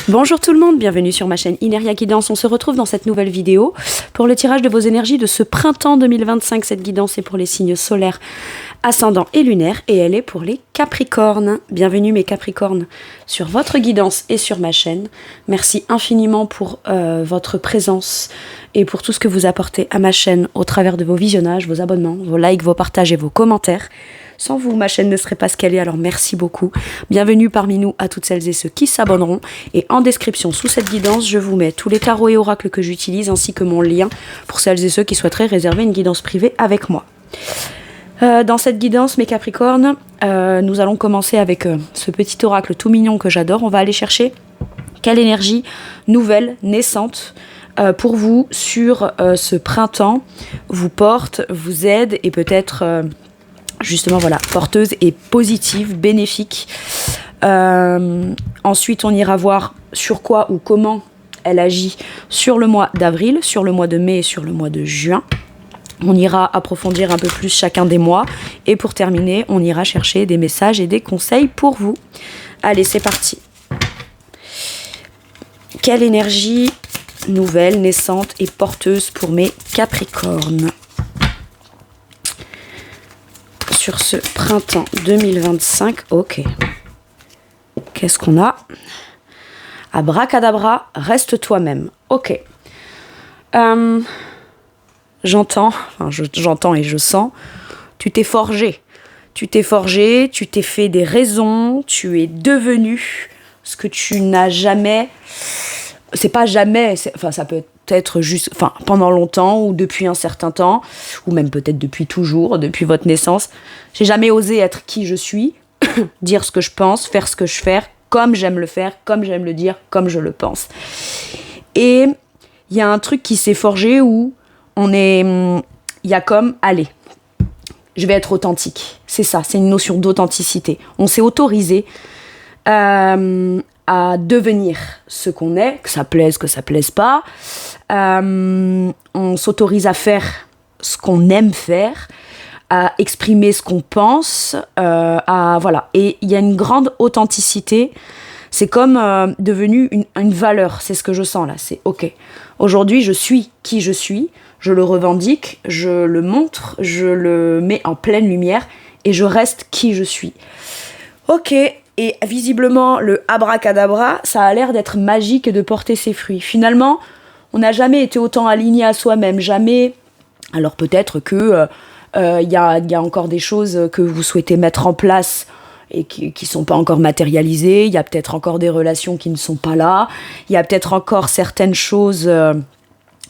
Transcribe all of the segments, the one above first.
Bonjour tout le monde, bienvenue sur ma chaîne Ineria Guidance. On se retrouve dans cette nouvelle vidéo pour le tirage de vos énergies de ce printemps 2025. Cette guidance est pour les signes solaires, ascendants et lunaires et elle est pour les Capricornes. Bienvenue mes Capricornes sur votre guidance et sur ma chaîne. Merci infiniment pour votre présence et pour tout ce que vous apportez à ma chaîne au travers de vos visionnages, vos abonnements, vos likes, vos partages et vos commentaires. Sans vous, ma chaîne ne serait pas ce qu'elle est, alors merci beaucoup. Bienvenue parmi nous à toutes celles et ceux qui s'abonneront. Et en description sous cette guidance, je vous mets tous les tarots et oracles que j'utilise, ainsi que mon lien pour celles et ceux qui souhaiteraient réserver une guidance privée avec moi. Dans cette guidance, mes Capricornes, nous allons commencer avec ce petit oracle tout mignon que j'adore. On va aller chercher quelle énergie nouvelle, naissante, pour vous sur ce printemps vous porte, vous aide et peut-être... justement voilà, porteuse et positive, bénéfique. Ensuite, on ira voir sur quoi ou comment elle agit sur le mois d'avril, sur le mois de mai et sur le mois de juin. On ira approfondir un peu plus chacun des mois. Et pour terminer, on ira chercher des messages et des conseils pour vous. Allez, c'est parti. Quelle énergie nouvelle, naissante et porteuse pour mes Capricornes sur ce printemps 2025, ok. Qu'est-ce qu'on a? Abracadabra, reste toi-même. Ok. J'entends et je sens. Tu t'es forgé. Tu t'es fait des raisons. Tu es devenu ce que tu n'as jamais. C'est pas jamais. Enfin, ça peut être juste, enfin, pendant longtemps ou depuis un certain temps, ou même peut-être depuis toujours, depuis votre naissance. J'ai jamais osé être qui je suis, dire ce que je pense, faire ce que je fais, comme j'aime le faire, comme j'aime le dire, comme je le pense. Et il y a un truc qui s'est forgé où il y a comme, allez, je vais être authentique. C'est ça, c'est une notion d'authenticité. On s'est autorisé à devenir ce qu'on est, que ça plaise pas. On s'autorise à faire ce qu'on aime faire, à exprimer ce qu'on pense, voilà. Et il y a une grande authenticité. C'est comme devenu une valeur. C'est ce que je sens là. C'est ok. Aujourd'hui, je suis qui je suis. Je le revendique, je le montre, je le mets en pleine lumière et je reste qui je suis. Ok. Et visiblement, le abracadabra, ça a l'air d'être magique et de porter ses fruits. Finalement, on n'a jamais été autant aligné à soi-même, jamais. Alors peut-être que y a encore des choses que vous souhaitez mettre en place et qui ne sont pas encore matérialisées. Il y a peut-être encore des relations qui ne sont pas là. Il y a peut-être encore certaines choses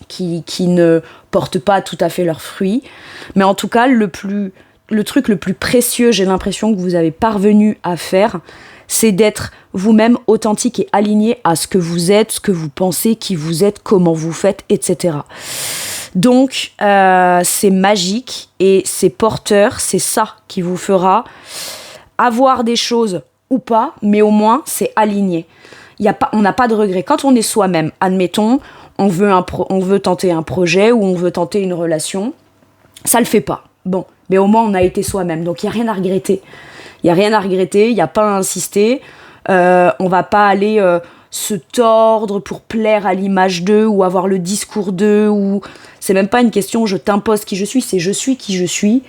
qui ne portent pas tout à fait leurs fruits. Mais en tout cas, le truc le plus précieux, j'ai l'impression que vous avez parvenu à faire, c'est d'être vous-même authentique et aligné à ce que vous êtes, ce que vous pensez, qui vous êtes, comment vous faites, etc. Donc, c'est magique et c'est porteur, c'est ça qui vous fera avoir des choses ou pas, mais au moins, c'est aligné. On n'a pas de regret. Quand on est soi-même, admettons, on veut tenter un projet ou on veut tenter une relation, ça le fait pas. Bon, mais au moins on a été soi-même, donc il n'y a rien à regretter. Il n'y a rien à regretter, il n'y a pas à insister. On va pas aller se tordre pour plaire à l'image d'eux ou avoir le discours d'eux. Ou... C'est même pas une question je t'impose qui je suis, c'est je suis qui je suis.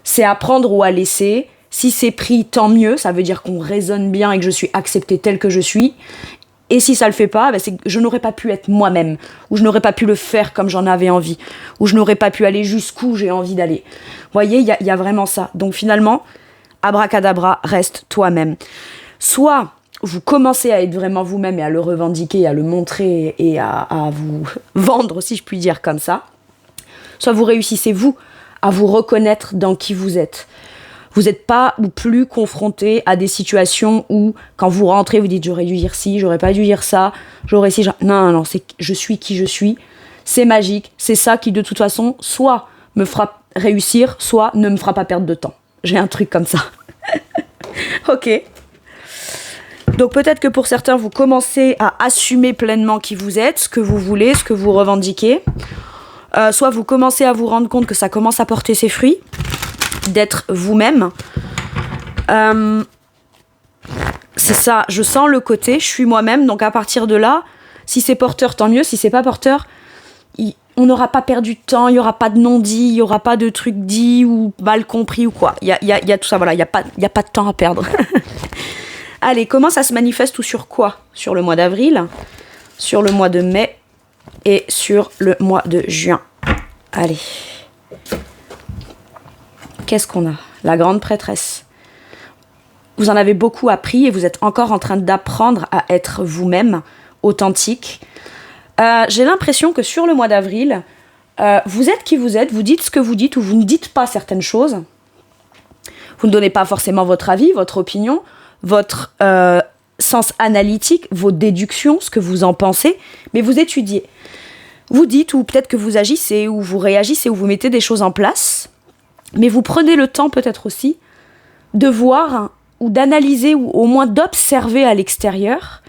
C'est à prendre ou à laisser. Si c'est pris, tant mieux, ça veut dire qu'on résonne bien et que je suis acceptée telle que je suis. Et si ça le fait pas, c'est que je n'aurais pas pu être moi-même, ou je n'aurais pas pu le faire comme j'en avais envie, ou je n'aurais pas pu aller jusqu'où j'ai envie d'aller. Vous voyez, il y a vraiment ça. Donc finalement, abracadabra, reste toi-même. Soit vous commencez à être vraiment vous-même et à le revendiquer, à le montrer et à vous vendre, si je puis dire comme ça. Soit vous réussissez, vous, à vous reconnaître dans qui vous êtes. Vous n'êtes pas ou plus confronté à des situations où, quand vous rentrez, vous dites « j'aurais dû dire ci, j'aurais pas dû dire ça, j'aurais si... » Non, c'est je suis qui je suis. C'est magique. C'est ça qui, de toute façon, soit me fera réussir, soit ne me fera pas perdre de temps. J'ai un truc comme ça. Ok. Donc peut-être que pour certains, vous commencez à assumer pleinement qui vous êtes, ce que vous voulez, ce que vous revendiquez. Soit vous commencez à vous rendre compte que ça commence à porter ses fruits, d'être vous-même. C'est ça, je sens le côté, je suis moi-même, donc à partir de là, si c'est porteur, tant mieux, si c'est pas porteur, on n'aura pas perdu de temps, il n'y aura pas de non-dit, il n'y aura pas de trucs dits ou mal compris ou quoi. Il y a tout ça, voilà, il n'y a pas de temps à perdre. Allez, comment ça se manifeste ou sur quoi? Sur le mois d'avril, sur le mois de mai et sur le mois de juin. Allez. Qu'est-ce qu'on a? La grande prêtresse. Vous en avez beaucoup appris et vous êtes encore en train d'apprendre à être vous-même, authentique. J'ai l'impression que sur le mois d'avril, vous êtes qui vous êtes, vous dites ce que vous dites ou vous ne dites pas certaines choses. Vous ne donnez pas forcément votre avis, votre opinion, votre sens analytique, vos déductions, ce que vous en pensez, mais vous étudiez. Vous dites ou peut-être que vous agissez ou vous réagissez ou vous mettez des choses en place, mais vous prenez le temps peut-être aussi de voir ou d'analyser ou au moins d'observer à l'extérieur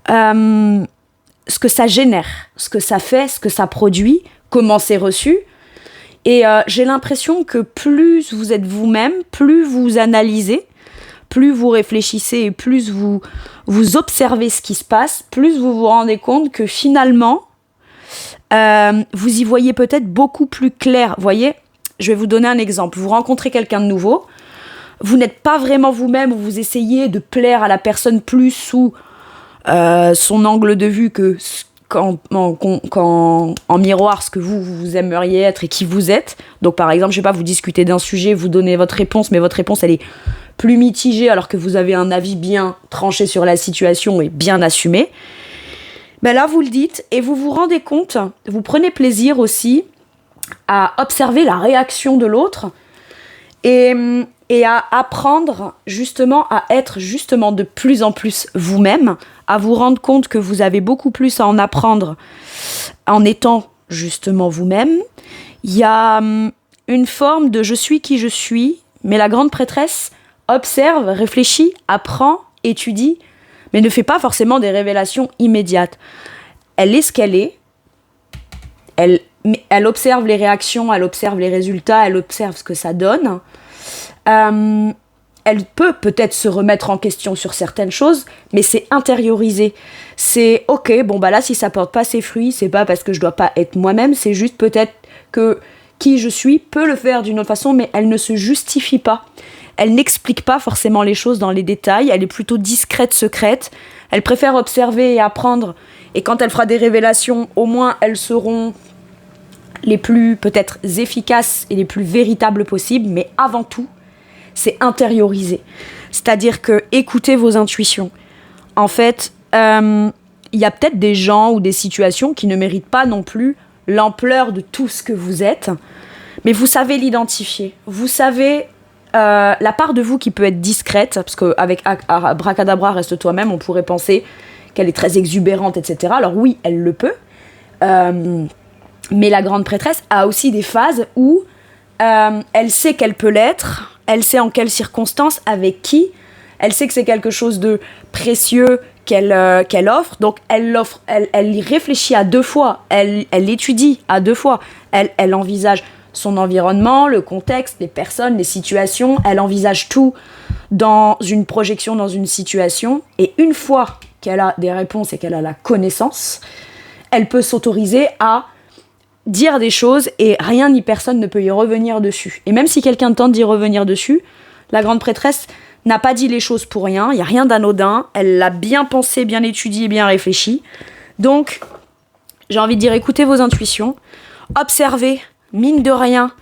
ce que ça génère, ce que ça fait, ce que ça produit, comment c'est reçu. Et j'ai l'impression que plus vous êtes vous-même, plus vous analysez, plus vous réfléchissez et plus vous observez ce qui se passe, plus vous vous rendez compte que finalement, vous y voyez peut-être beaucoup plus clair. Vous voyez, je vais vous donner un exemple. Vous rencontrez quelqu'un de nouveau, vous n'êtes pas vraiment vous-même, vous essayez de plaire à la personne plus sous son angle de vue que en miroir ce que vous aimeriez être et qui vous êtes. Donc par exemple, je sais pas, vous discutez d'un sujet, vous donnez votre réponse, mais votre réponse elle est plus mitigée alors que vous avez un avis bien tranché sur la situation et bien assumé. Ben là vous le dites et vous vous rendez compte, vous prenez plaisir aussi à observer la réaction de l'autre et à apprendre justement à être justement de plus en plus vous-même, à vous rendre compte que vous avez beaucoup plus à en apprendre en étant justement vous-même. Il y a une forme de « je suis qui je suis », mais la grande prêtresse observe, réfléchit, apprend, étudie, mais ne fait pas forcément des révélations immédiates. Elle est ce qu'elle est, elle observe les réactions, elle observe les résultats, elle observe ce que ça donne. Elle peut peut-être se remettre en question sur certaines choses, mais c'est intériorisé. C'est ok, bon bah là si ça porte pas ses fruits, c'est pas parce que je dois pas être moi-même, c'est juste peut-être que qui je suis peut le faire d'une autre façon, mais elle ne se justifie pas. Elle n'explique pas forcément les choses dans les détails, elle est plutôt discrète, secrète. Elle préfère observer et apprendre, et quand elle fera des révélations, au moins elles seront les plus peut-être efficaces et les plus véritables possibles, mais avant tout, c'est intérioriser. C'est-à-dire que écoutez vos intuitions. En fait, il y a peut-être des gens ou des situations qui ne méritent pas non plus l'ampleur de tout ce que vous êtes, mais vous savez l'identifier. Vous savez la part de vous qui peut être discrète, parce qu'avec Abracadabra, reste toi-même, on pourrait penser qu'elle est très exubérante, etc. Alors oui, elle le peut, mais la grande prêtresse a aussi des phases où elle sait qu'elle peut l'être, elle sait en quelles circonstances, avec qui, elle sait que c'est quelque chose de précieux qu'elle offre, donc elle y réfléchit à deux fois, elle l'étudie à deux fois, elle envisage son environnement, le contexte, les personnes, les situations, elle envisage tout dans une projection, dans une situation, et une fois qu'elle a des réponses et qu'elle a la connaissance, elle peut s'autoriser à dire des choses et rien ni personne ne peut y revenir dessus. Et même si quelqu'un tente d'y revenir dessus, la grande prêtresse n'a pas dit les choses pour rien, il n'y a rien d'anodin, elle l'a bien pensé, bien étudié, bien réfléchi. Donc, j'ai envie de dire, écoutez vos intuitions, observez, mine de rien,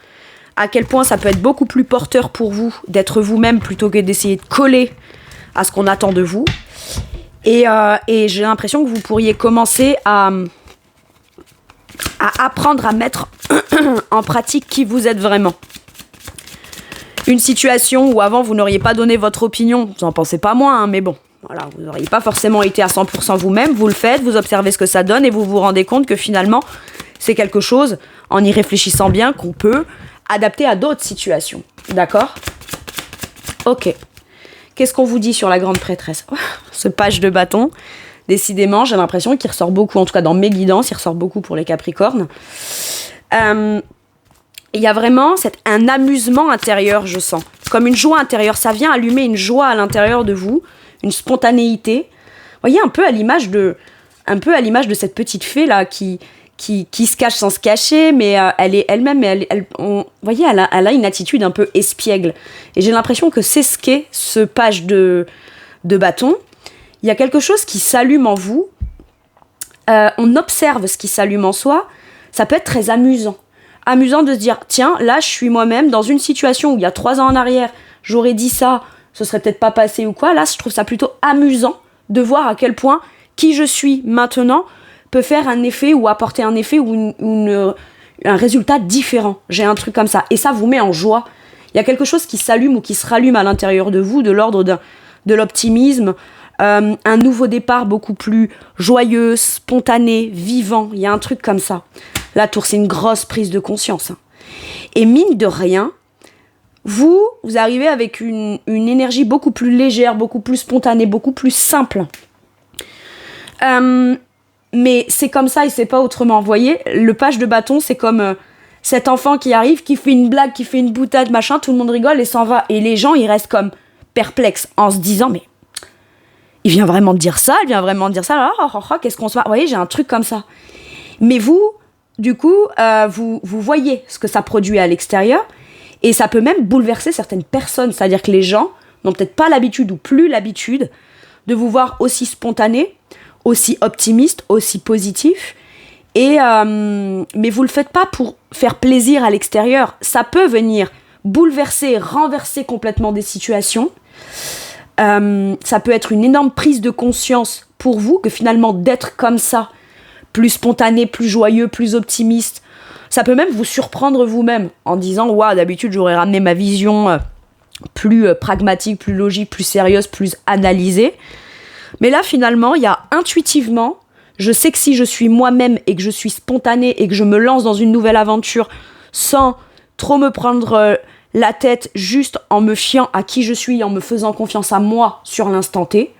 à quel point ça peut être beaucoup plus porteur pour vous d'être vous-même plutôt que d'essayer de coller à ce qu'on attend de vous. Et j'ai l'impression que vous pourriez commencer à apprendre à mettre en pratique qui vous êtes vraiment. Une situation où avant vous n'auriez pas donné votre opinion, vous n'en pensez pas moins, hein, mais bon, voilà, vous n'auriez pas forcément été à 100% vous-même, vous le faites, vous observez ce que ça donne et vous vous rendez compte que finalement, c'est quelque chose, en y réfléchissant bien, qu'on peut adapter à d'autres situations. D'accord ? Ok. Qu'est-ce qu'on vous dit sur la grande prêtresse ? Ce page de bâton, décidément, j'ai l'impression qu'il ressort beaucoup, en tout cas dans mes guidances, il ressort beaucoup pour les Capricornes. Il y a vraiment un amusement intérieur, je sens. Comme une joie intérieure. Ça vient allumer une joie à l'intérieur de vous. une spontanéité. Vous voyez, un peu à l'image de cette petite fée là qui se cache sans se cacher, mais elle est elle-même, vous voyez, elle a une attitude un peu espiègle. Et j'ai l'impression que c'est ce qu'est ce page de bâton. Il y a quelque chose qui s'allume en vous. On observe ce qui s'allume en soi. Ça peut être très amusant. Amusant de se dire, tiens, là, je suis moi-même dans une situation où il y a 3 ans en arrière, j'aurais dit ça, ce serait peut-être pas passé ou quoi. Là, je trouve ça plutôt amusant de voir à quel point qui je suis maintenant peut faire un effet ou apporter un effet ou un résultat différent. J'ai un truc comme ça. Et ça vous met en joie. Il y a quelque chose qui s'allume ou qui se rallume à l'intérieur de vous, de l'ordre de l'optimisme, un nouveau départ beaucoup plus joyeux, spontané, vivant. Il y a un truc comme ça. La tour, c'est une grosse prise de conscience. Et mine de rien, vous arrivez avec une énergie beaucoup plus légère, beaucoup plus spontanée, beaucoup plus simple. Mais c'est comme ça et c'est pas autrement. Vous voyez, le page de bâton, c'est comme cet enfant qui arrive, qui fait une blague, qui fait une boutade, machin, tout le monde rigole et s'en va. Et les gens, ils restent comme perplexes en se disant, mais il vient vraiment de dire ça, qu'est-ce qu'on se voit. Vous voyez, j'ai un truc comme ça. Mais vous, du coup, vous voyez ce que ça produit à l'extérieur et ça peut même bouleverser certaines personnes. C'est-à-dire que les gens n'ont peut-être pas l'habitude ou plus l'habitude de vous voir aussi spontané, aussi optimiste, aussi positif. Mais vous le faites pas pour faire plaisir à l'extérieur. Ça peut venir bouleverser, renverser complètement des situations. Ça peut être une énorme prise de conscience pour vous que finalement d'être comme ça, plus spontané, plus joyeux, plus optimiste, ça peut même vous surprendre vous-même en disant « Waouh, d'habitude j'aurais ramené ma vision plus pragmatique, plus logique, plus sérieuse, plus analysée. » Mais là finalement, il y a intuitivement, je sais que si je suis moi-même et que je suis spontanée et que je me lance dans une nouvelle aventure sans trop me prendre la tête, juste en me fiant à qui je suis, en me faisant confiance à moi sur l'instant T,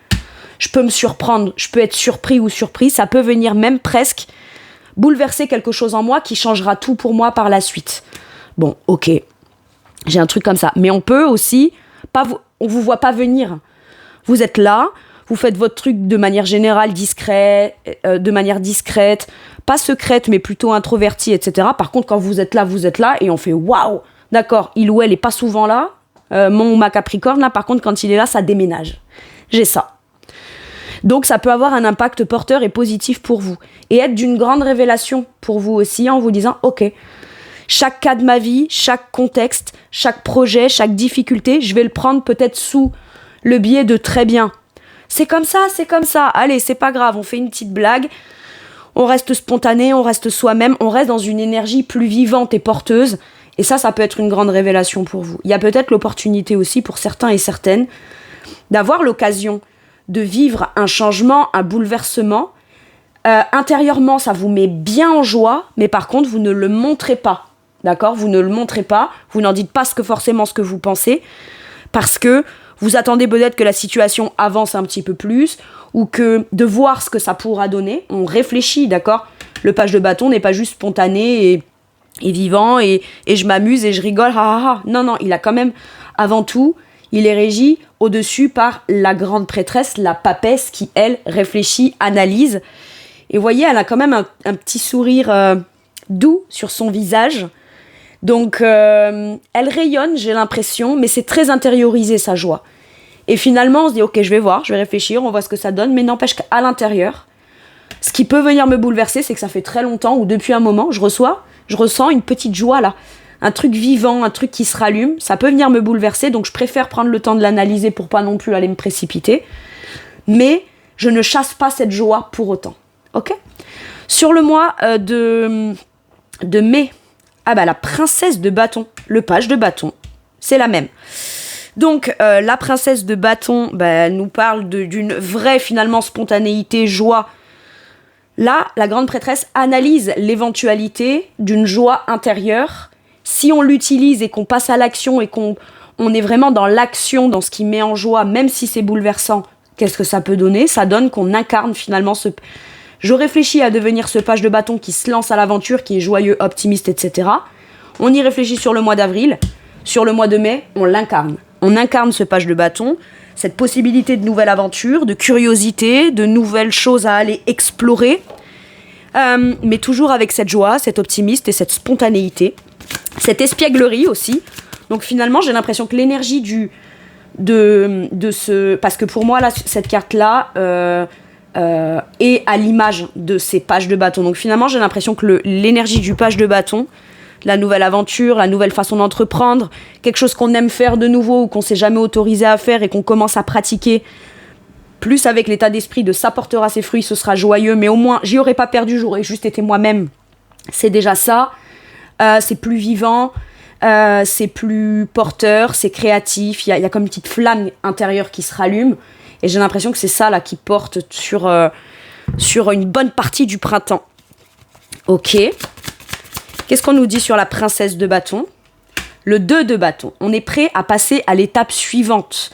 je peux me surprendre, je peux être surpris ou surprise, ça peut venir même presque bouleverser quelque chose en moi qui changera tout pour moi par la suite. Bon, ok, j'ai un truc comme ça. Mais on peut aussi, on vous voit pas venir. Vous êtes là, vous faites votre truc de manière générale, discrète, pas secrète, mais plutôt introvertie, etc. Par contre, quand vous êtes là, et on fait waouh, d'accord, il ou elle est pas souvent là, mon ou ma Capricorne, là, par contre, quand il est là, ça déménage. J'ai ça. Donc ça peut avoir un impact porteur et positif pour vous. Et être d'une grande révélation pour vous aussi en vous disant « Ok, chaque cas de ma vie, chaque contexte, chaque projet, chaque difficulté, je vais le prendre peut-être sous le biais de très bien. C'est comme ça, allez, c'est pas grave, on fait une petite blague, on reste spontané, on reste soi-même, on reste dans une énergie plus vivante et porteuse. Et ça peut être une grande révélation pour vous. Il y a peut-être l'opportunité aussi pour certains et certaines d'avoir l'occasion de vivre un changement, un bouleversement. Intérieurement, ça vous met bien en joie, mais par contre, vous ne le montrez pas. D'accord ? Vous ne le montrez pas, vous n'en dites pas forcément ce que vous pensez, parce que vous attendez peut-être que la situation avance un petit peu plus, ou que de voir ce que ça pourra donner. On réfléchit, d'accord ? Le page de bâton n'est pas juste spontané et vivant, et je m'amuse et je rigole, Non, il a quand même, avant tout, il est régi au-dessus par la grande prêtresse, la papesse, qui, elle, réfléchit, analyse. Et vous voyez, elle a quand même un petit sourire doux sur son visage. Donc, elle rayonne, j'ai l'impression, mais c'est très intériorisé, sa joie. Et finalement, on se dit, ok, je vais voir, je vais réfléchir, on voit ce que ça donne, mais n'empêche qu'à l'intérieur, ce qui peut venir me bouleverser, c'est que ça fait très longtemps, ou depuis un moment, je ressens une petite joie, là. Un truc vivant, un truc qui se rallume, ça peut venir me bouleverser, donc je préfère prendre le temps de l'analyser pour pas non plus aller me précipiter. Mais je ne chasse pas cette joie pour autant. Ok ? Sur le mois de mai, la princesse de bâton, le page de bâton, c'est la même. Donc la princesse de bâton, elle nous parle d'une vraie finalement spontanéité, joie. Là, la grande prêtresse analyse l'éventualité d'une joie intérieure. Si on l'utilise et qu'on passe à l'action et qu'on est vraiment dans l'action, dans ce qui met en joie, même si c'est bouleversant, qu'est-ce que ça peut donner ? Ça donne qu'on incarne finalement ce... Je réfléchis à devenir ce page de bâton qui se lance à l'aventure, qui est joyeux, optimiste, etc. On y réfléchit sur le mois d'avril. Sur le mois de mai, on l'incarne. On incarne ce page de bâton. cette possibilité de nouvelles aventures, de curiosité, de nouvelles choses à aller explorer, mais toujours avec cette joie, cet optimisme et cette spontanéité, cette espièglerie aussi. Donc finalement, j'ai l'impression que l'énergie parce que pour moi, là, cette carte-là est à l'image de ces pages de bâton. Donc finalement, j'ai l'impression que l'énergie du page de bâton, la nouvelle aventure, la nouvelle façon d'entreprendre, quelque chose qu'on aime faire de nouveau ou qu'on s'est jamais autorisé à faire et qu'on commence à pratiquer, plus avec l'état d'esprit de ça portera ses fruits, ce sera joyeux, mais au moins j'y aurais pas perdu, j'aurais juste été moi-même. C'est déjà ça. C'est plus vivant, c'est plus porteur, c'est créatif, il y a comme une petite flamme intérieure qui se rallume et j'ai l'impression que c'est ça là qui porte sur une bonne partie du printemps. Ok. Qu'est-ce qu'on nous dit sur la princesse de bâton ? Le 2 de bâton. On est prêt à passer à l'étape suivante.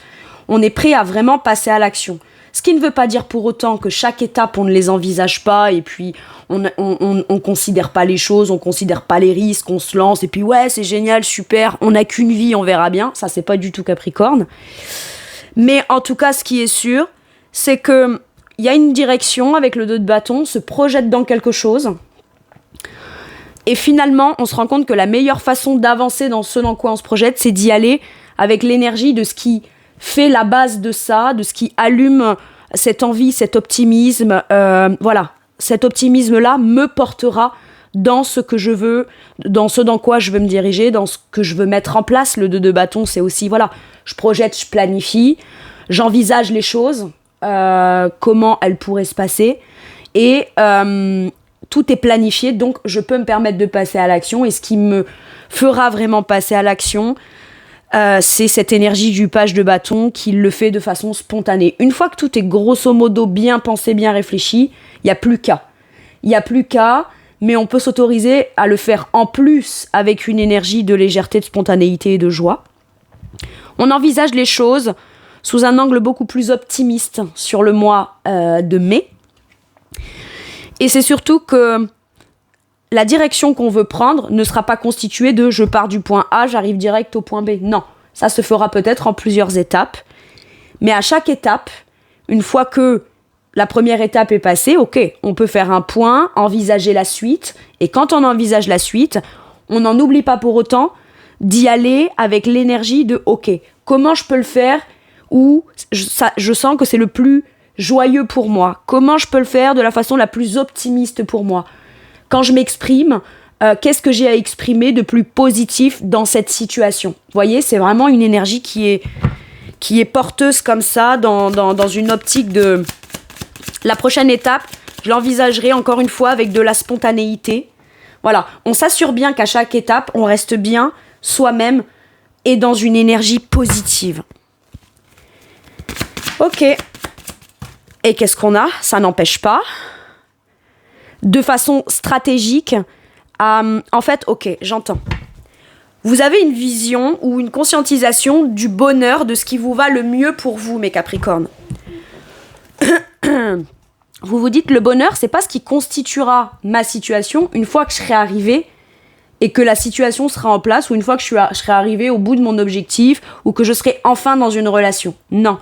On est prêt à vraiment passer à l'action. Ce qui ne veut pas dire pour autant que chaque étape, on ne les envisage pas et puis on considère pas les choses, on considère pas les risques, on se lance et puis ouais, c'est génial, super, on n'a qu'une vie, on verra bien. Ça, c'est pas du tout Capricorne. Mais en tout cas, ce qui est sûr, c'est que il y a une direction avec le 2 de bâton, on se projette dans quelque chose. Et finalement, on se rend compte que la meilleure façon d'avancer dans ce dans quoi on se projette, c'est d'y aller avec l'énergie de ce qui fait la base de ça, de ce qui allume cette envie, cet optimisme. Voilà, cet optimisme-là me portera dans ce que je veux, dans ce dans quoi je veux me diriger, dans ce que je veux mettre en place. Le 2 de bâton, c'est aussi, voilà, je projette, je planifie, j'envisage les choses, comment elles pourraient se passer. Et tout est planifié, donc je peux me permettre de passer à l'action. Et ce qui me fera vraiment passer à l'action, c'est cette énergie du page de bâton qui le fait de façon spontanée. Une fois que tout est grosso modo bien pensé, bien réfléchi, il n'y a plus qu'à. Il n'y a plus qu'à, mais on peut s'autoriser à le faire en plus avec une énergie de légèreté, de spontanéité et de joie. On envisage les choses sous un angle beaucoup plus optimiste sur le mois de mai. Et c'est surtout que la direction qu'on veut prendre ne sera pas constituée de je pars du point A, j'arrive direct au point B. Non, ça se fera peut-être en plusieurs étapes. Mais à chaque étape, une fois que la première étape est passée, ok, on peut faire un point, envisager la suite. Et quand on envisage la suite, on n'en oublie pas pour autant d'y aller avec l'énergie de ok, comment je peux le faire où je sens que c'est le plus joyeux pour moi. Comment je peux le faire de la façon la plus optimiste pour moi. Quand je m'exprime, qu'est-ce que j'ai à exprimer de plus positif dans cette situation. Vous voyez, c'est vraiment une énergie qui est porteuse comme ça, dans une optique de... La prochaine étape, je l'envisagerai encore une fois avec de la spontanéité. Voilà, on s'assure bien qu'à chaque étape, on reste bien soi-même et dans une énergie positive. Ok. Et qu'est-ce qu'on a ? Ça n'empêche pas, de façon stratégique, en fait, ok, j'entends. Vous avez une vision ou une conscientisation du bonheur, de ce qui vous va le mieux pour vous, mes Capricornes. Vous vous dites, le bonheur, c'est pas ce qui constituera ma situation une fois que je serai arrivé et que la situation sera en place, ou une fois que je serai arrivé au bout de mon objectif, ou que je serai enfin dans une relation. Non.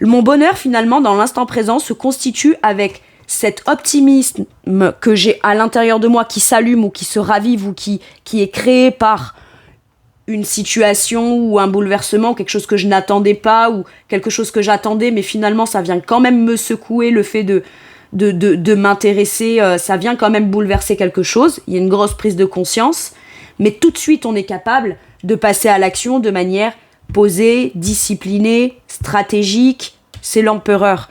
Mon bonheur, finalement, dans l'instant présent, se constitue avec cet optimisme que j'ai à l'intérieur de moi, qui s'allume ou qui se ravive ou qui est créé par une situation ou un bouleversement, quelque chose que je n'attendais pas ou quelque chose que j'attendais, mais finalement, ça vient quand même me secouer, le fait de m'intéresser, ça vient quand même bouleverser quelque chose. Il y a une grosse prise de conscience, mais tout de suite, on est capable de passer à l'action de manière posé, discipliné, stratégique, c'est l'empereur.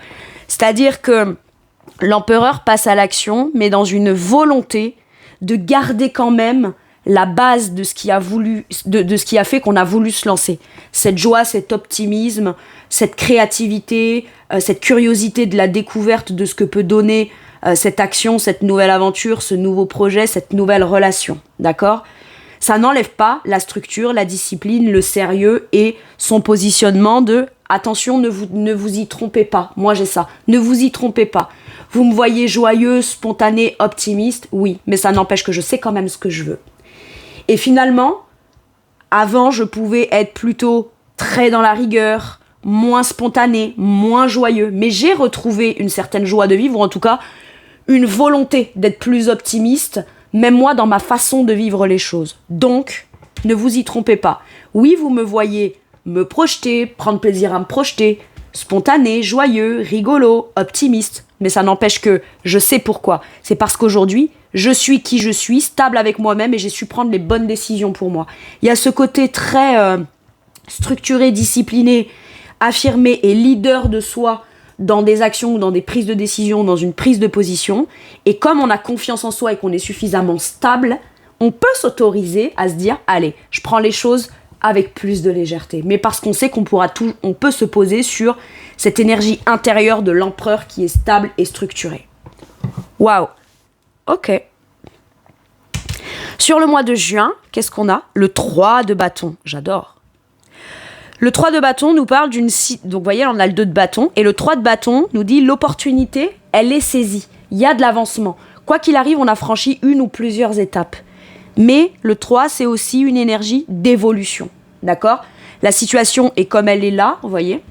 C'est-à-dire que l'empereur passe à l'action, mais dans une volonté de garder quand même la base de ce qui a voulu, de ce qui a fait qu'on a voulu se lancer. Cette joie, cet optimisme, cette créativité, cette curiosité de la découverte de ce que peut donner cette action, cette nouvelle aventure, ce nouveau projet, cette nouvelle relation. D'accord ? Ça n'enlève pas la structure, la discipline, le sérieux et son positionnement de « attention, ne vous y trompez pas ». Moi, j'ai ça. Ne vous y trompez pas. Vous me voyez joyeux, spontané, optimiste, oui, mais ça n'empêche que je sais quand même ce que je veux. Et finalement, avant, je pouvais être plutôt très dans la rigueur, moins spontané, moins joyeux. Mais j'ai retrouvé une certaine joie de vivre, ou en tout cas une volonté d'être plus optimiste, même moi dans ma façon de vivre les choses. Donc, ne vous y trompez pas. Oui, vous me voyez me projeter, prendre plaisir à me projeter, spontané, joyeux, rigolo, optimiste. Mais ça n'empêche que je sais pourquoi. C'est parce qu'aujourd'hui, je suis qui je suis, stable avec moi-même et j'ai su prendre les bonnes décisions pour moi. Il y a ce côté très structuré, discipliné, affirmé et leader de soi dans des actions ou dans des prises de décision, dans une prise de position. Et comme on a confiance en soi et qu'on est suffisamment stable, on peut s'autoriser à se dire « Allez, je prends les choses avec plus de légèreté ». Mais parce qu'on sait qu'on peut se poser sur cette énergie intérieure de l'empereur qui est stable et structurée. Waouh. Ok. Sur le mois de juin, qu'est-ce qu'on a ? Le 3 de bâton. J'adore. Le 3 de bâton nous parle d'une... Donc, vous voyez, on a le 2 de bâton. Et le 3 de bâton nous dit l'opportunité, elle est saisie. Il y a de l'avancement. Quoi qu'il arrive, on a franchi une ou plusieurs étapes. Mais le 3, c'est aussi une énergie d'évolution. D'accord ? La situation est comme elle est là, vous voyez ?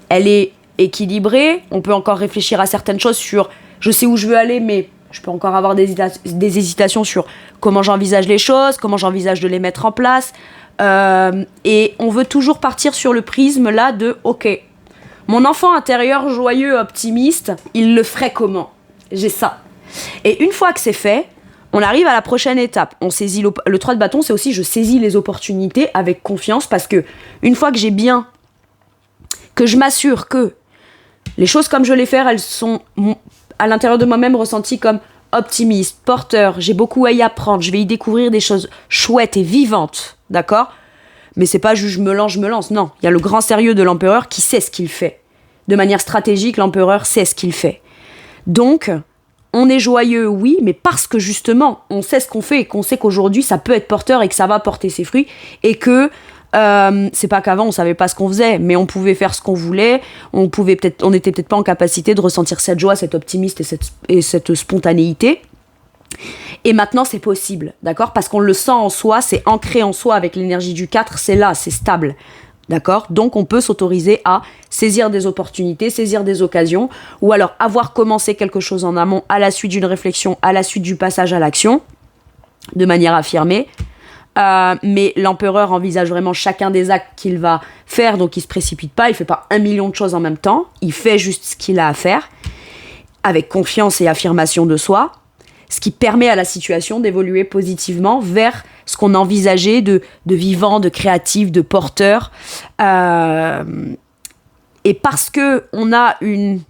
Elle est équilibrée. On peut encore réfléchir à certaines choses sur... Je sais où je veux aller, mais je peux encore avoir des hésitations sur comment j'envisage les choses, comment j'envisage de les mettre en place. Et on veut toujours partir sur le prisme là de « Ok, mon enfant intérieur joyeux, optimiste, il le ferait comment ? J'ai ça. » Et une fois que c'est fait, on arrive à la prochaine étape. On saisit le 3 de bâton, c'est aussi je saisis les opportunités avec confiance parce que une fois que j'ai bien, que je m'assure que les choses comme je les fais, elles sont à l'intérieur de moi-même ressenties comme optimiste, porteur, j'ai beaucoup à y apprendre, je vais y découvrir des choses chouettes et vivantes, d'accord ? Mais c'est pas juste je me lance, non. Il y a le grand sérieux de l'empereur qui sait ce qu'il fait. De manière stratégique, l'empereur sait ce qu'il fait. Donc, on est joyeux, oui, mais parce que justement, on sait ce qu'on fait et qu'on sait qu'aujourd'hui, ça peut être porteur et que ça va porter ses fruits et que c'est pas qu'avant, on savait pas ce qu'on faisait, mais on pouvait faire ce qu'on voulait, on n'était peut-être pas en capacité de ressentir cette joie, cet optimisme et cette spontanéité. Et maintenant, c'est possible, d'accord ? Parce qu'on le sent en soi, c'est ancré en soi avec l'énergie du 4, c'est là, c'est stable. D'accord ? Donc, on peut s'autoriser à saisir des opportunités, saisir des occasions, ou alors avoir commencé quelque chose en amont à la suite d'une réflexion, à la suite du passage à l'action, de manière affirmée. Mais l'empereur envisage vraiment chacun des actes qu'il va faire, donc il ne se précipite pas, il ne fait pas 1 million de choses en même temps, il fait juste ce qu'il a à faire, avec confiance et affirmation de soi, ce qui permet à la situation d'évoluer positivement vers ce qu'on envisageait de vivant, de créatif, de porteur. Et parce qu'on a une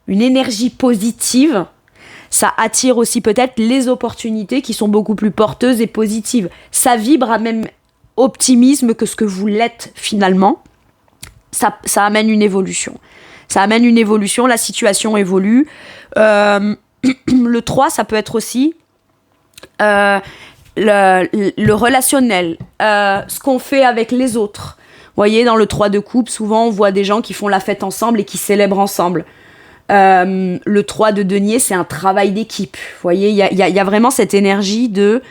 énergie positive, ça attire aussi peut-être les opportunités qui sont beaucoup plus porteuses et positives. Ça vibre à même optimisme que ce que vous l'êtes finalement. Ça amène une évolution. La situation évolue. Le 3, ça peut être aussi le relationnel, ce qu'on fait avec les autres. Vous voyez, dans le 3 de coupe, souvent on voit des gens qui font la fête ensemble et qui célèbrent ensemble. Le 3 de denier, c'est un travail d'équipe. Vous voyez, il y a vraiment cette énergie de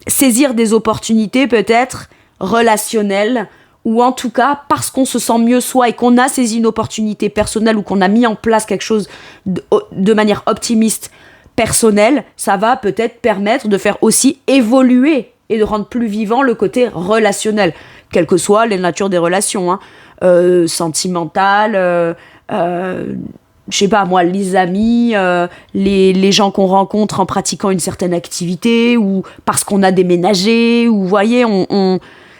saisir des opportunités peut-être relationnelles, ou en tout cas parce qu'on se sent mieux soi et qu'on a saisi une opportunité personnelle ou qu'on a mis en place quelque chose de manière optimiste personnelle, ça va peut-être permettre de faire aussi évoluer et de rendre plus vivant le côté relationnel, quelle que soit la nature des relations, sentimentales, je sais pas moi, les amis, les gens qu'on rencontre en pratiquant une certaine activité ou parce qu'on a déménagé, ou vous voyez,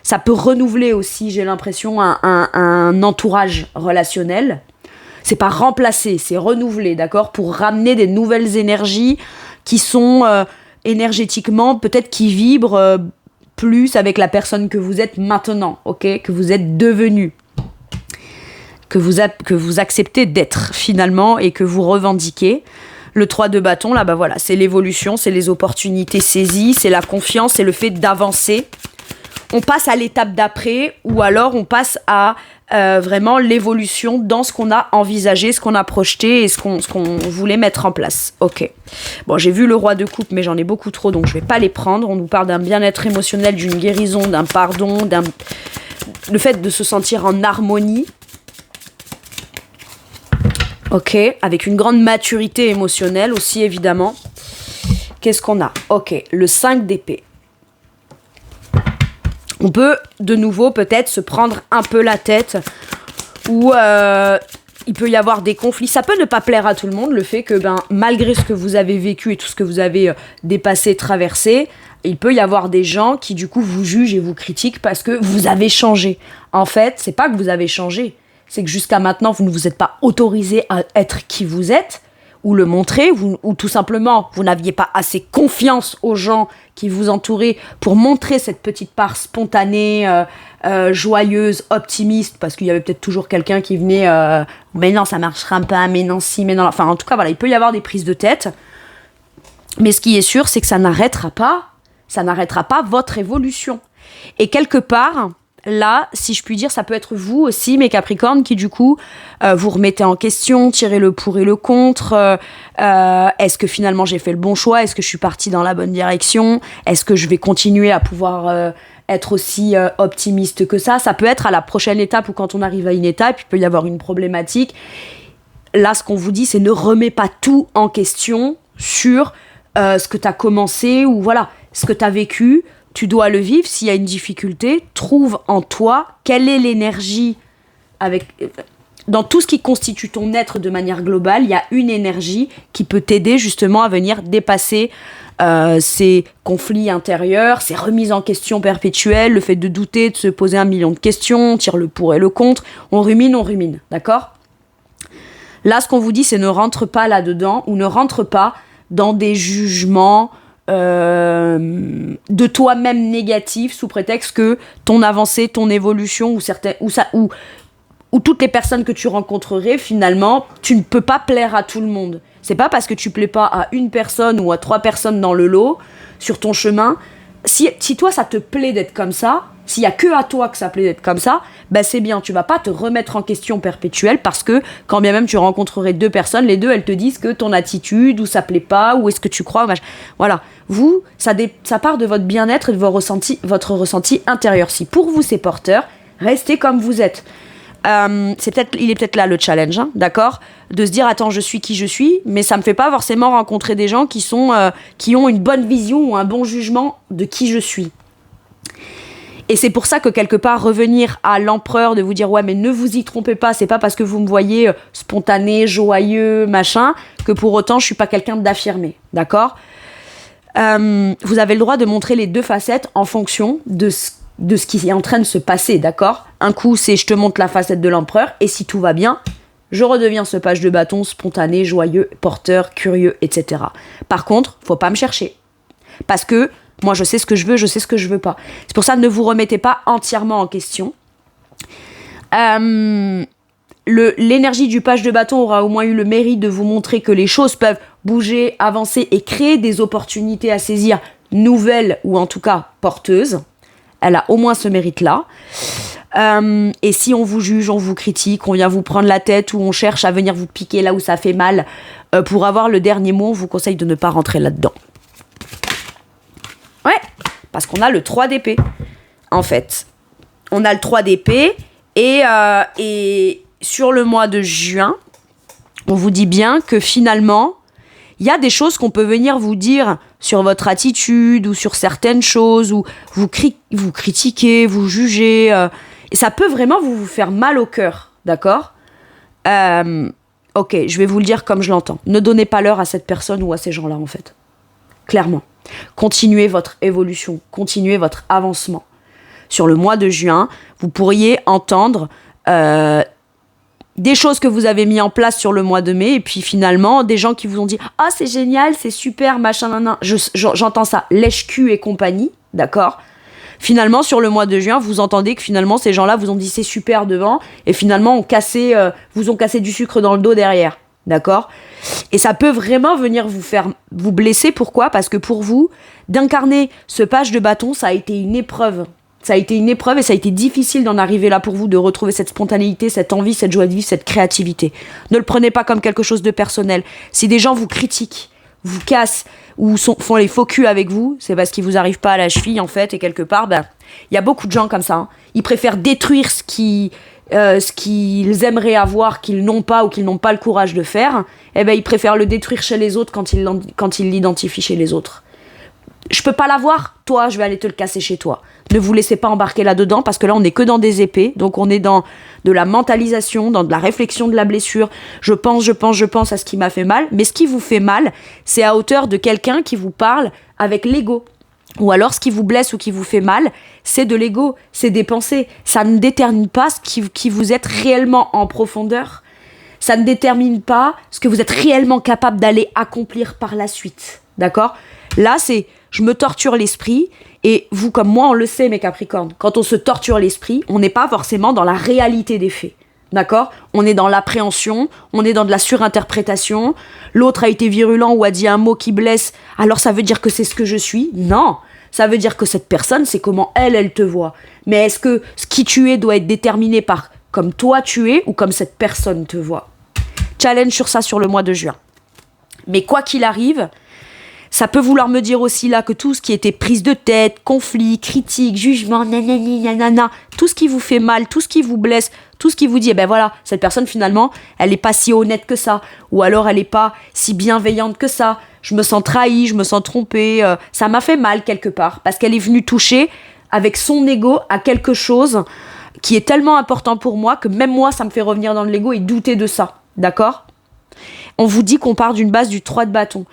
ça peut renouveler aussi, j'ai l'impression, un entourage relationnel. C'est pas remplacer, c'est renouveler, d'accord ? Pour ramener des nouvelles énergies qui sont énergétiquement, peut-être qui vibrent plus avec la personne que vous êtes maintenant, ok ? Que vous êtes devenu. Que vous acceptez d'être finalement et que vous revendiquez. Le 3 de bâton, là, voilà, c'est l'évolution, c'est les opportunités saisies, c'est la confiance, c'est le fait d'avancer. On passe à l'étape d'après, ou alors on passe à vraiment l'évolution dans ce qu'on a envisagé, ce qu'on a projeté et ce qu'on voulait mettre en place. Ok. Bon, j'ai vu le roi de coupe, mais j'en ai beaucoup trop, donc je vais pas les prendre. On nous parle d'un bien-être émotionnel, d'une guérison, d'un pardon, le fait de se sentir en harmonie. Ok, avec une grande maturité émotionnelle aussi, évidemment. Qu'est-ce qu'on a? Ok, le 5 d'épée. On peut, de nouveau, peut-être se prendre un peu la tête, ou il peut y avoir des conflits. Ça peut ne pas plaire à tout le monde, le fait que, malgré ce que vous avez vécu et tout ce que vous avez dépassé, traversé, il peut y avoir des gens qui, du coup, vous jugent et vous critiquent parce que vous avez changé. En fait, c'est pas que vous avez changé. C'est que jusqu'à maintenant, vous ne vous êtes pas autorisé à être qui vous êtes, ou le montrer, ou tout simplement, vous n'aviez pas assez confiance aux gens qui vous entouraient pour montrer cette petite part spontanée, joyeuse, optimiste, parce qu'il y avait peut-être toujours quelqu'un qui venait mais non, ça marchera pas, mais non, si, mais non. Enfin, en tout cas, voilà, il peut y avoir des prises de tête. Mais ce qui est sûr, c'est que ça n'arrêtera pas votre évolution. Et quelque part, là, si je puis dire, ça peut être vous aussi, mes Capricornes, qui du coup, vous remettez en question, tirez le pour et le contre. Est-ce que finalement j'ai fait le bon choix? Est-ce que je suis partie dans la bonne direction? Est-ce que je vais continuer à pouvoir être aussi optimiste que ça? Ça peut être à la prochaine étape ou quand on arrive à une étape, il peut y avoir une problématique. Là, ce qu'on vous dit, c'est ne remets pas tout en question sur ce que tu as commencé ou voilà, ce que tu as vécu. Tu dois le vivre. S'il y a une difficulté, trouve en toi quelle est l'énergie dans tout ce qui constitue ton être de manière globale. Il y a une énergie qui peut t'aider justement à venir dépasser ces conflits intérieurs, ces remises en question perpétuelles, le fait de douter, de se poser 1 million de questions, on tire le pour et le contre, on rumine, d'accord? Là, ce qu'on vous dit, c'est ne rentre pas là-dedans ou ne rentre pas dans des jugements de toi-même négatif sous prétexte que ton avancée, ton évolution ou toutes les personnes que tu rencontrerais, finalement, tu ne peux pas plaire à tout le monde. C'est pas parce que tu plais pas à une personne ou à 3 personnes dans le lot, sur ton chemin. Si toi, ça te plaît d'être comme ça, s'il y a que à toi que ça plaît d'être comme ça, c'est bien. Tu vas pas te remettre en question perpétuelle parce que quand bien même tu rencontrerais 2 personnes, les 2, elles te disent que ton attitude, ou ça plaît pas, ou est-ce que tu crois, voilà. Vous, ça part de votre bien-être et de votre ressenti intérieur. Si pour vous c'est porteur, restez comme vous êtes. Il est peut-être là le challenge, hein, d'accord? De se dire, attends, je suis qui je suis, mais ça me fait pas forcément rencontrer des gens qui ont une bonne vision ou un bon jugement de qui je suis. Et c'est pour ça que quelque part, revenir à l'empereur, de vous dire, ouais, mais ne vous y trompez pas, c'est pas parce que vous me voyez spontané, joyeux, machin, que pour autant, je suis pas quelqu'un d'affirmé, d'accord? Vous avez le droit de montrer les 2 facettes en fonction de ce qui est en train de se passer, d'accord? Un coup, c'est je te montre la facette de l'empereur, et si tout va bien, je redeviens ce page de bâton spontané, joyeux, porteur, curieux, etc. Par contre, faut pas me chercher. Parce que moi, je sais ce que je veux, je sais ce que je veux pas. C'est pour ça, ne vous remettez pas entièrement en question. L'énergie du page de bâton aura au moins eu le mérite de vous montrer que les choses peuvent bouger, avancer et créer des opportunités à saisir nouvelles ou en tout cas porteuses. Elle a au moins ce mérite-là. Et si on vous juge, on vous critique, on vient vous prendre la tête ou on cherche à venir vous piquer là où ça fait mal, pour avoir le dernier mot, on vous conseille de ne pas rentrer là-dedans. Ouais, parce qu'on a le 3 d'épée, en fait. On a le 3 d'épée et sur le mois de juin, on vous dit bien que finalement, il y a des choses qu'on peut venir vous dire sur votre attitude ou sur certaines choses, ou vous critiquer, vous juger. Et ça peut vraiment vous faire mal au cœur, d'accord? Ok, je vais vous le dire comme je l'entends. Ne donnez pas l'heure à cette personne ou à ces gens-là, en fait. Clairement. Continuez votre évolution, continuez votre avancement. Sur le mois de juin, vous pourriez entendre des choses que vous avez mis en place sur le mois de mai, et puis finalement, des gens qui vous ont dit « Ah, c'est génial, c'est super, machin, nan. » J'entends ça, lèche-cul et compagnie, d'accord? Finalement, sur le mois de juin, vous entendez que finalement, ces gens-là vous ont dit « C'est super » devant, et finalement, vous ont cassé du sucre dans le dos derrière, d'accord? Et ça peut vraiment venir vous blesser. Pourquoi? Parce que pour vous, d'incarner ce page de bâton, ça a été une épreuve. Ça a été une épreuve et ça a été difficile d'en arriver là pour vous, de retrouver cette spontanéité, cette envie, cette joie de vivre, cette créativité. Ne le prenez pas comme quelque chose de personnel. Si des gens vous critiquent, vous cassent ou font les faux culs avec vous, c'est parce qu'ils vous arrivent pas à la cheville en fait, et quelque part, il y a beaucoup de gens comme ça. Hein. Ils préfèrent détruire ce qu'ils aimeraient avoir, qu'ils n'ont pas ou qu'ils n'ont pas le courage de faire. Eh ben, ils préfèrent le détruire chez les autres quand ils l'identifient chez les autres. Je peux pas l'avoir, toi, je vais aller te le casser chez toi. Ne vous laissez pas embarquer là-dedans, parce que là, on n'est que dans des épées. Donc, on est dans de la mentalisation, dans de la réflexion de la blessure. Je pense à ce qui m'a fait mal. Mais ce qui vous fait mal, c'est à hauteur de quelqu'un qui vous parle avec l'ego. Ou alors, ce qui vous blesse ou qui vous fait mal, c'est de l'ego, c'est des pensées. Ça ne détermine pas ce qui vous êtes réellement en profondeur. Ça ne détermine pas ce que vous êtes réellement capable d'aller accomplir par la suite. D'accord ? Là, c'est je me torture l'esprit, et vous comme moi, on le sait, mes Capricornes, quand on se torture l'esprit, on n'est pas forcément dans la réalité des faits. D'accord ? On est dans l'appréhension, on est dans de la surinterprétation. L'autre a été virulent ou a dit un mot qui blesse, alors ça veut dire que c'est ce que je suis ? Non, ça veut dire que cette personne, c'est comment elle te voit. Mais est-ce que ce qui tu es doit être déterminé par comme toi tu es ou comme cette personne te voit ? Challenge sur ça sur le mois de juin. Mais quoi qu'il arrive, ça peut vouloir me dire aussi là que tout ce qui était prise de tête, conflit, critique, jugement, nanana, tout ce qui vous fait mal, tout ce qui vous blesse, tout ce qui vous dit, eh ben voilà, cette personne finalement, elle n'est pas si honnête que ça, ou alors elle n'est pas si bienveillante que ça, je me sens trahie, je me sens trompée, ça m'a fait mal quelque part, parce qu'elle est venue toucher avec son ego à quelque chose qui est tellement important pour moi que même moi, ça me fait revenir dans l'ego et douter de ça, d'accord ? On vous dit qu'on part d'une base du 3 de bâton.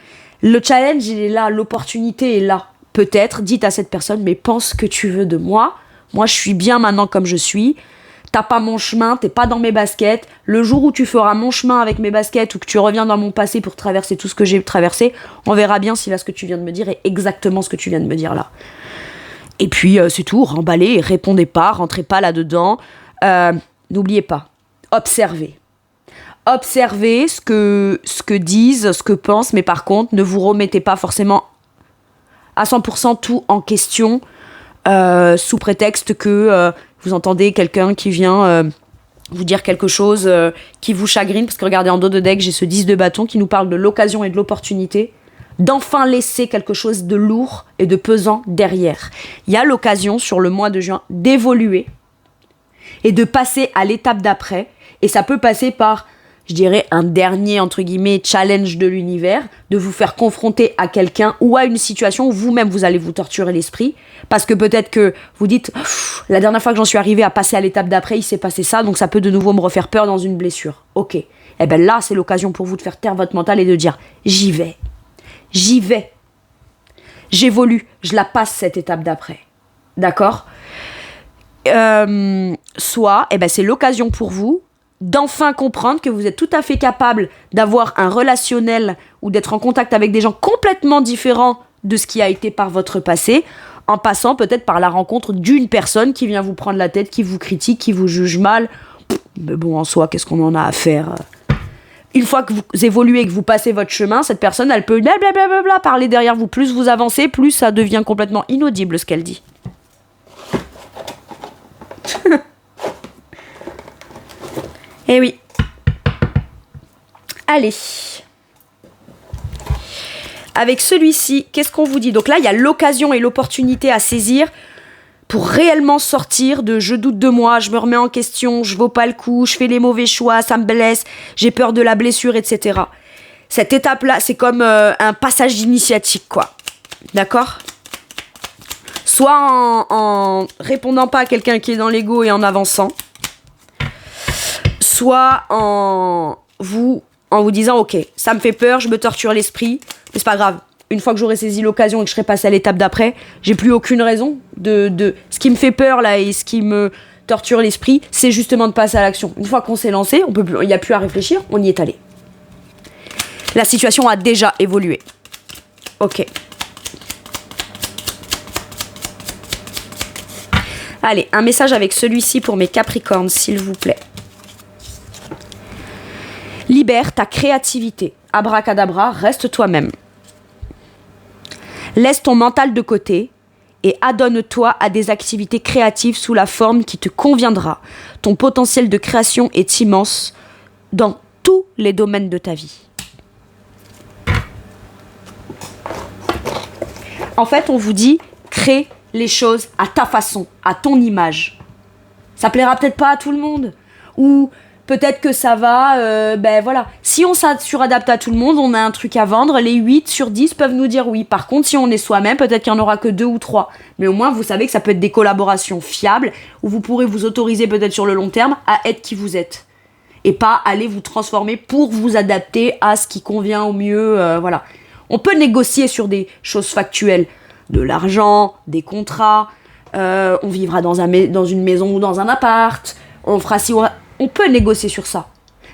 Le challenge, il est là, l'opportunité est là. Peut-être, dites à cette personne, mais pense ce que tu veux de moi. Moi, je suis bien maintenant comme je suis. T'as pas mon chemin, t'es pas dans mes baskets. Le jour où tu feras mon chemin avec mes baskets ou que tu reviens dans mon passé pour traverser tout ce que j'ai traversé, on verra bien si là, ce que tu viens de me dire est exactement ce que tu viens de me dire là. Et puis, c'est tout, remballez, répondez pas, rentrez pas là-dedans. N'oubliez pas, observez. Observez ce que disent, ce que pensent, mais par contre, ne vous remettez pas forcément à 100% tout en question sous prétexte que vous entendez quelqu'un qui vient vous dire quelque chose qui vous chagrine. Parce que regardez, en dos de deck, j'ai ce 10 de bâton qui nous parle de l'occasion et de l'opportunité d'enfin laisser quelque chose de lourd et de pesant derrière. Il y a l'occasion sur le mois de juin d'évoluer et de passer à l'étape d'après. Et ça peut passer par, je dirais, un dernier, entre guillemets, challenge de l'univers, de vous faire confronter à quelqu'un ou à une situation où vous-même, vous allez vous torturer l'esprit. Parce que peut-être que vous dites, la dernière fois que j'en suis arrivé à passer à l'étape d'après, il s'est passé ça, donc ça peut de nouveau me refaire peur dans une blessure. Ok. Eh bien là, c'est l'occasion pour vous de faire taire votre mental et de dire, j'y vais. J'évolue. Je la passe, cette étape d'après. D'accord ? Soit, eh ben, c'est l'occasion pour vous d'enfin comprendre que vous êtes tout à fait capable d'avoir un relationnel ou d'être en contact avec des gens complètement différents de ce qui a été par votre passé, en passant peut-être par la rencontre d'une personne qui vient vous prendre la tête, qui vous critique, qui vous juge mal. Mais bon, en soi, qu'est-ce qu'on en a à faire ? Une fois que vous évoluez et que vous passez votre chemin, cette personne, elle peut blablabla parler derrière vous. Plus vous avancez, plus ça devient complètement inaudible ce qu'elle dit. Eh oui. Allez. Avec celui-ci, qu'est-ce qu'on vous dit ? Donc là, il y a l'occasion et l'opportunité à saisir pour réellement sortir de « je doute de moi, je me remets en question, je vaux pas le coup, je fais les mauvais choix, ça me blesse, j'ai peur de la blessure, etc. » Cette étape-là, c'est comme un passage initiatique, quoi. D'accord ? Soit en répondant pas à quelqu'un qui est dans l'ego et en avançant, soit en vous disant « Ok, ça me fait peur, je me torture l'esprit, mais c'est pas grave. Une fois que j'aurai saisi l'occasion et que je serai passé à l'étape d'après, j'ai plus aucune raison de... Ce qui me fait peur là et ce qui me torture l'esprit, c'est justement de passer à l'action. Une fois qu'on s'est lancé, il n'y a plus à réfléchir, on y est allé. La situation a déjà évolué. Ok. Allez, un message avec celui-ci pour mes Capricornes, s'il vous plaît. Libère ta créativité. Abracadabra, reste toi-même. Laisse ton mental de côté et adonne-toi à des activités créatives sous la forme qui te conviendra. Ton potentiel de création est immense dans tous les domaines de ta vie. En fait, on vous dit, crée les choses à ta façon, à ton image. Ça plaira peut-être pas à tout le monde. Ou peut-être que ça va, voilà. Si on suradapte à tout le monde, on a un truc à vendre, les 8 sur 10 peuvent nous dire oui. Par contre, si on est soi-même, peut-être qu'il n'y en aura que 2 ou 3. Mais au moins, vous savez que ça peut être des collaborations fiables, où vous pourrez vous autoriser peut-être sur le long terme à être qui vous êtes. Et pas aller vous transformer pour vous adapter à ce qui convient au mieux, voilà. On peut négocier sur des choses factuelles, de l'argent, des contrats, on vivra dans une maison ou dans un appart, on fera si on peut négocier sur ça.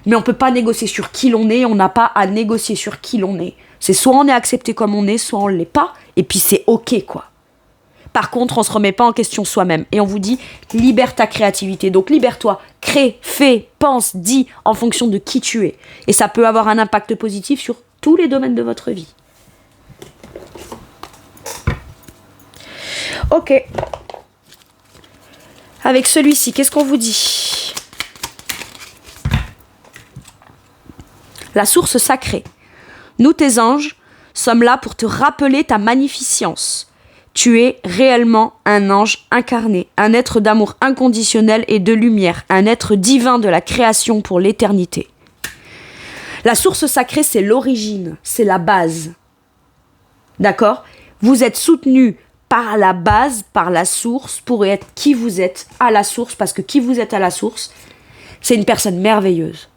Mais on peut pas négocier sur qui l'on est, on n'a pas à négocier sur qui l'on est. C'est soit on est accepté comme on est, soit on l'est pas, et puis c'est ok quoi. Par contre, on se remet pas en question soi-même. Et on vous dit, libère ta créativité. Donc libère-toi, crée, fais, pense, dis en fonction de qui tu es. Et ça peut avoir un impact positif sur tous les domaines de votre vie. Ok. Avec celui-ci, qu'est-ce qu'on vous dit ? La source sacrée. Nous, tes anges, sommes là pour te rappeler ta magnificence. Tu es réellement un ange incarné, un être d'amour inconditionnel et de lumière, un être divin de la création pour l'éternité. La source sacrée, c'est l'origine, c'est la base. D'accord ? Vous êtes soutenu par la base, par la source, pour être qui vous êtes à la source, parce que qui vous êtes à la source, c'est une personne merveilleuse.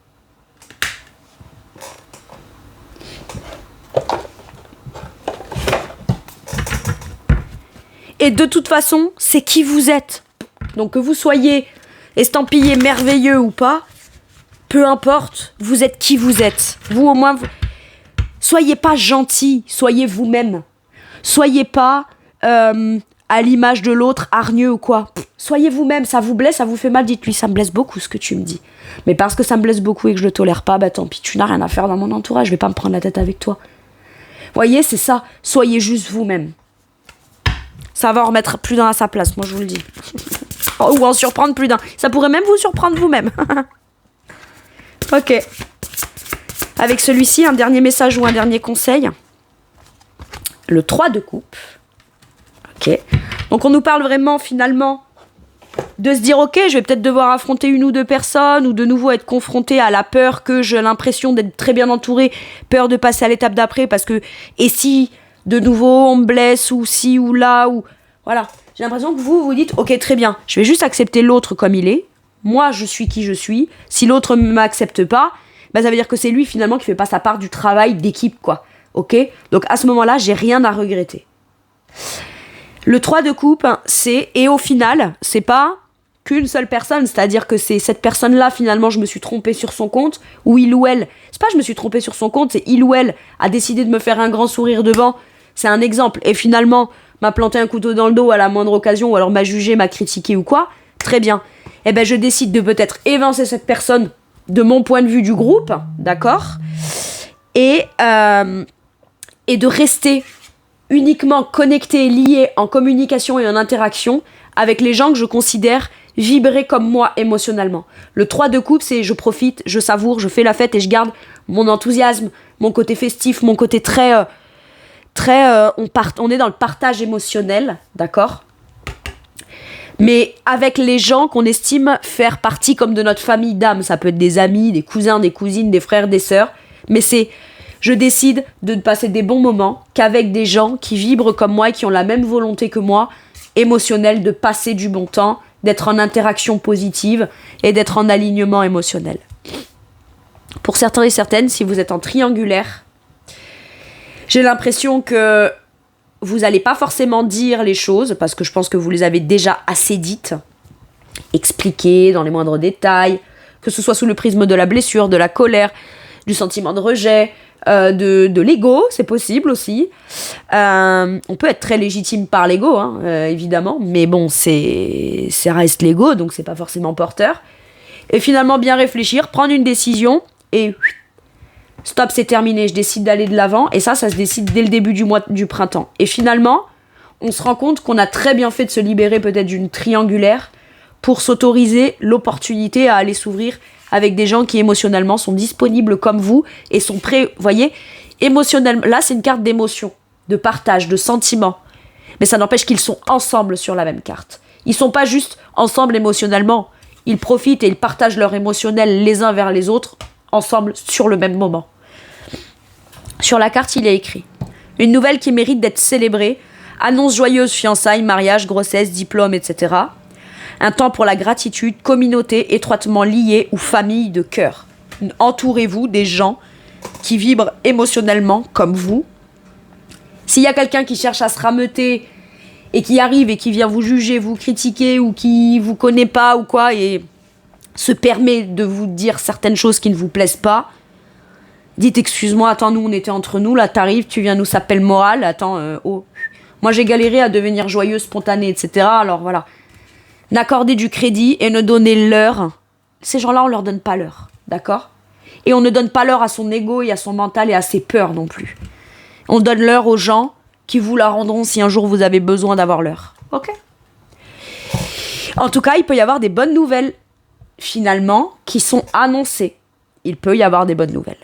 Et de toute façon, c'est qui vous êtes. Donc que vous soyez estampillé merveilleux ou pas, peu importe, vous êtes qui vous êtes. Vous au moins, soyez pas gentil, soyez vous-même. Soyez pas à l'image de l'autre, hargneux ou quoi. Soyez vous-même, ça vous blesse, ça vous fait mal, dites-lui, ça me blesse beaucoup ce que tu me dis. Mais parce que ça me blesse beaucoup et que je le tolère pas, tant pis, tu n'as rien à faire dans mon entourage, je vais pas me prendre la tête avec toi. Voyez, c'est ça, soyez juste vous-même. Ça va en remettre plus d'un à sa place, moi je vous le dis. Ou en surprendre plus d'un. Ça pourrait même vous surprendre vous-même. Ok. Avec celui-ci, un dernier message ou un dernier conseil. Le 3 de coupe. Ok. Donc on nous parle vraiment finalement de se dire ok, je vais peut-être devoir affronter une ou deux personnes ou de nouveau être confronté à la peur que j'ai l'impression d'être très bien entouré, peur de passer à l'étape d'après parce que et si de nouveau on me blesse ou si ou là ou voilà. J'ai l'impression que vous dites ok très bien, je vais juste accepter l'autre comme il est. Moi je suis qui je suis. Si l'autre ne m'accepte pas, ça veut dire que c'est lui finalement qui fait pas sa part du travail d'équipe quoi. Ok ? Donc à ce moment-là, j'ai rien à regretter. Le 3 de coupe, c'est, et au final, c'est pas qu'une seule personne, c'est-à-dire que c'est cette personne-là, finalement, je me suis trompée sur son compte, ou il ou elle, c'est pas je me suis trompée sur son compte, c'est il ou elle a décidé de me faire un grand sourire devant, c'est un exemple, et finalement, m'a planté un couteau dans le dos à la moindre occasion, ou alors m'a jugé, m'a critiqué ou quoi, très bien. Eh ben, je décide de peut-être évincer cette personne de mon point de vue du groupe, d'accord ? Et de rester uniquement connecté, lié, en communication et en interaction avec les gens que je considère vibrer comme moi émotionnellement. Le 3 de coupe, c'est je profite, je savoure, je fais la fête et je garde mon enthousiasme, mon côté festif, mon côté très on est dans le partage émotionnel, d'accord ? Mais avec les gens qu'on estime faire partie comme de notre famille d'âme. Ça peut être des amis, des cousins, des cousines, des frères, des sœurs. Mais je décide de ne passer des bons moments qu'avec des gens qui vibrent comme moi et qui ont la même volonté que moi, émotionnelle, de passer du bon temps, d'être en interaction positive et d'être en alignement émotionnel. Pour certains et certaines, si vous êtes en triangulaire, j'ai l'impression que vous n'allez pas forcément dire les choses, parce que je pense que vous les avez déjà assez dites, expliquées dans les moindres détails, que ce soit sous le prisme de la blessure, de la colère, du sentiment de rejet, de l'ego, c'est possible aussi. On peut être très légitime par l'ego, évidemment, mais bon, ça reste l'ego, donc c'est pas forcément porteur. Et finalement, bien réfléchir, prendre une décision, et stop, c'est terminé, je décide d'aller de l'avant, et ça se décide dès le début du printemps. Et finalement, on se rend compte qu'on a très bien fait de se libérer peut-être d'une triangulaire pour s'autoriser l'opportunité à aller s'ouvrir avec des gens qui émotionnellement sont disponibles comme vous et sont prêts, vous voyez, émotionnellement, là c'est une carte d'émotion, de partage, de sentiment. Mais ça n'empêche qu'ils sont ensemble sur la même carte. Ils sont pas juste ensemble émotionnellement. Ils profitent et ils partagent leur émotionnel les uns vers les autres, ensemble, sur le même moment. Sur la carte, il est écrit « Une nouvelle qui mérite d'être célébrée, annonce joyeuse, fiançailles, mariage, grossesse, diplôme, etc. Un temps pour la gratitude, communauté étroitement liée ou famille de cœur. Entourez-vous des gens qui vibrent émotionnellement comme vous. S'il y a quelqu'un qui cherche à se rameuter et qui arrive et qui vient vous juger, vous critiquer ou qui vous connaît pas ou quoi et se permet de vous dire certaines choses qui ne vous plaisent pas, dites excuse-moi, attends, nous on était entre nous, là t'arrives, tu viens nous saper le moral, attends, oh. Moi j'ai galéré à devenir joyeuse, spontanée, etc. Alors voilà. N'accordez du crédit et ne donnez l'heure. Ces gens-là, on leur donne pas l'heure, d'accord ? Et on ne donne pas l'heure à son ego et à son mental et à ses peurs non plus. On donne l'heure aux gens qui vous la rendront si un jour vous avez besoin d'avoir l'heure. Ok ? En tout cas, il peut y avoir des bonnes nouvelles, finalement, qui sont annoncées. Il peut y avoir des bonnes nouvelles.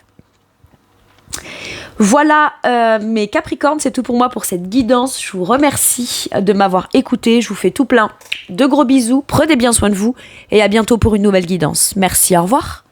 Voilà mes Capricornes, c'est tout pour moi pour cette guidance. Je vous remercie de m'avoir écouté. Je vous fais tout plein de gros bisous. Prenez bien soin de vous et à bientôt pour une nouvelle guidance. Merci, au revoir.